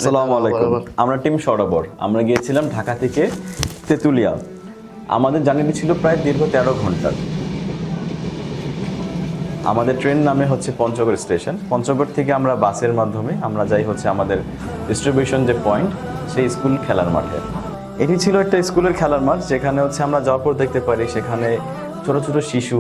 আসসালামু আলাইকুম। আমরা টিম সরোবর, আমরা গিয়েছিলাম ঢাকা থেকে তেঁতুলিয়া। আমাদের জার্নিটি ছিল প্রায় দীর্ঘ 13 ঘন্টার। আমাদের ট্রেন নামে হচ্ছে পঞ্চগড় স্টেশন। পঞ্চগড় থেকে আমরা বাসের মাধ্যমে আমরা যাই হচ্ছে আমাদের ডিস্ট্রিবিউশন যে পয়েন্ট, সেই স্কুল খেলার মাঠে। এটি ছিল একটা স্কুলের খেলার মাঠ, যেখানে হচ্ছে আমরা যাওয়ার পর দেখতে পারি সেখানে ছোট ছোট শিশু,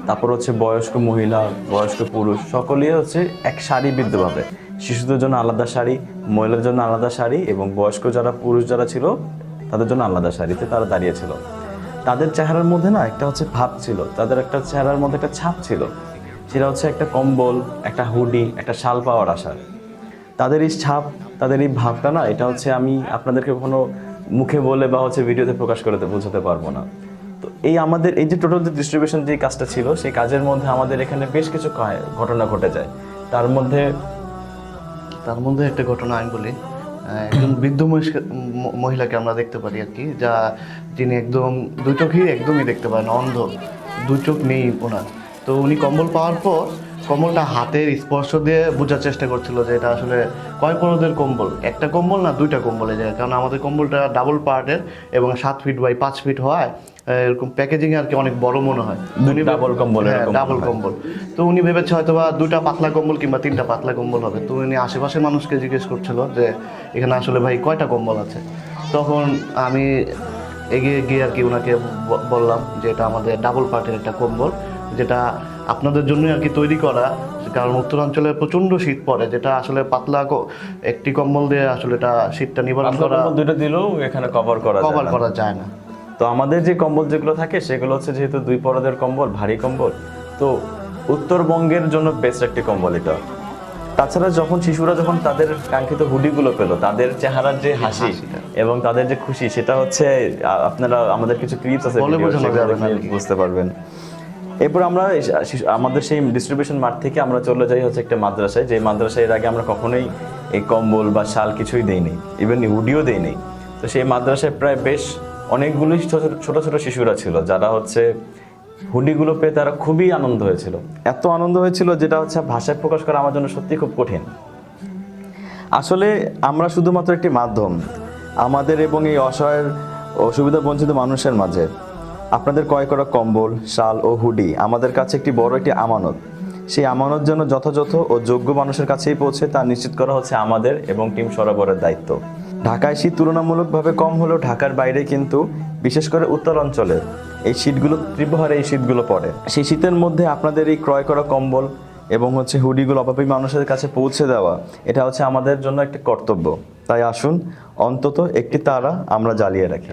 তারপর হচ্ছে বয়স্ক মহিলা, বয়স্ক পুরুষ সকলেই হচ্ছে এক সারিবদ্ধভাবে, শিশুদের জন্য আলাদা শাড়ি, মহিলাদের জন্য আলাদা শাড়ি এবং বয়স্ক যারা পুরুষ যারা ছিল তাদের জন্য আলাদা শাড়িতে তারা দাঁড়িয়েছিল। তাদের চেহারার মধ্যে না একটা হচ্ছে ভাব ছিল, তাদের একটা চেহারার মধ্যে একটা ছাপ ছিল, সেটা হচ্ছে একটা কম্বল, একটা হুডি, একটা শাল পাওয়ার আশা। তাদের এই ছাপ, তাদের এই ভাবটা না, এটা হচ্ছে আমি আপনাদেরকে কোনো মুখে বলে বা হচ্ছে ভিডিওতে প্রকাশ করে বোঝাতে পারবো না। তো এই আমাদের এই যে টোটাল যে ডিস্ট্রিবিউশন যে কাজটা ছিল, সেই কাজের মধ্যে আমাদের এখানে বেশ কিছু ঘটনা ঘটে যায়। তার মধ্যে একটা ঘটনা আমি বলি। একজন বৃদ্ধ মহিলাকে আমরা দেখতে পারি আর কি, যিনি একদম দুই চোখই একদমই দেখতে পারেন, অন্ধ, দুই চোখ নেই ওনার। তো উনি কম্বল পাওয়ার পর কম্বলটা হাতের স্পর্শ দিয়ে বোঝার চেষ্টা করছিল যে এটা আসলে কয় পরদের কম্বল, একটা কম্বল না দুইটা কম্বলের জায়গায়। কারণ আমাদের কম্বলটা ডাবল পার্টের এবং 7 ফিট বাই 5 ফিট হওয়ায় এরকম প্যাকেজিং আর কি অনেক বড় মনে হয়। ডাবল কম্বল, ডাবল কম্বল। তো উনি ভেবেছে হয়তো বা 2টা পাতলা কম্বল কিংবা 3টা পাতলা কম্বল হবে। তো উনি আশেপাশের মানুষকে জিজ্ঞেস করছিল যে এখানে আসলে ভাই কয়টা কম্বল আছে। তখন আমি এগিয়ে গিয়ে আর কি ওনাকে বললাম যে এটা আমাদের ডাবল পার্টের একটা কম্বল, যেটা আপনাদের জন্যই আর কি তৈরি করা। কারণ উত্তরাঞ্চলে প্রচণ্ড শীত পড়ে, যেটা আসলে পাতলা একটি কম্বল দিয়ে আসলে এটা শীতটা নিবারণ করা, দুটো দিলেও এখানে কভার করা যায় না। তো আমাদের যে কম্বল যেগুলো থাকে সেগুলো হচ্ছে যেহেতু 2 পরদের কম্বল, ভারী কম্বল, তো উত্তরবঙ্গের জন্য বেস্ট একটি কম্বল এটা। তাছাড়া যখন শিশুরা যখন তাদের কাঙ্ক্ষিত হুডিগুলো পেলো, তাদের চেহারার যে হাসি এবং তাদের যে খুশি, সেটা হচ্ছে আপনারা আমাদের কিছু ক্লিপস আছে বুঝতে পারবেন। এরপর আমরা আমাদের সেই ডিস্ট্রিবিউশন মাঠ থেকে আমরা চলে যাই হচ্ছে একটা মাদ্রাসায়, যে মাদ্রাসায় এর আগে আমরা কখনোই এই কম্বল বা শাল কিছুই দেইনি, ইভেন হুডিও দেইনি। তো সেই মাদ্রাসায় প্রায় বেশ অনেকগুলি ছোট ছোট শিশুরা ছিল, যারা হচ্ছে হুডিগুলো পেয়ে তারা খুবই আনন্দ হয়েছিল। এত আনন্দ হয়েছিল যেটা হচ্ছে ভাষায় প্রকাশ করা আমার জন্য সত্যি খুব কঠিন। আসলে আমরা শুধুমাত্র একটি মাধ্যম আমাদের এবং এই অসহায় অসুবিধা বঞ্চিত মানুষের মাঝে। আপনাদের ক্রয় করা কম্বল, শাল ও হুডি আমাদের কাছে একটি বড় একটি আমানত। সেই আমানত যেন যথাযথ ও যোগ্য মানুষের কাছেই পৌঁছে তা নিশ্চিত করা হচ্ছে আমাদের এবং টিম সরোবরের দায়িত্ব। ঢাকায় শীত তুলনামূলকভাবে কম হলেও ঢাকার বাইরে কিন্তু বিশেষ করে উত্তর অঞ্চলে এই শীতগুলো তীব্র হারে এই শীতগুলো পড়ে। সেই শীতের মধ্যে আপনাদের এই ক্রয় করা কম্বল এবং হচ্ছে হুডিগুলো অভাবী মানুষের কাছে পৌঁছে দেওয়া, এটা হচ্ছে আমাদের জন্য একটা কর্তব্য। তাই আসুন অন্তত একটি তারা আমরা জ্বালিয়ে রাখি।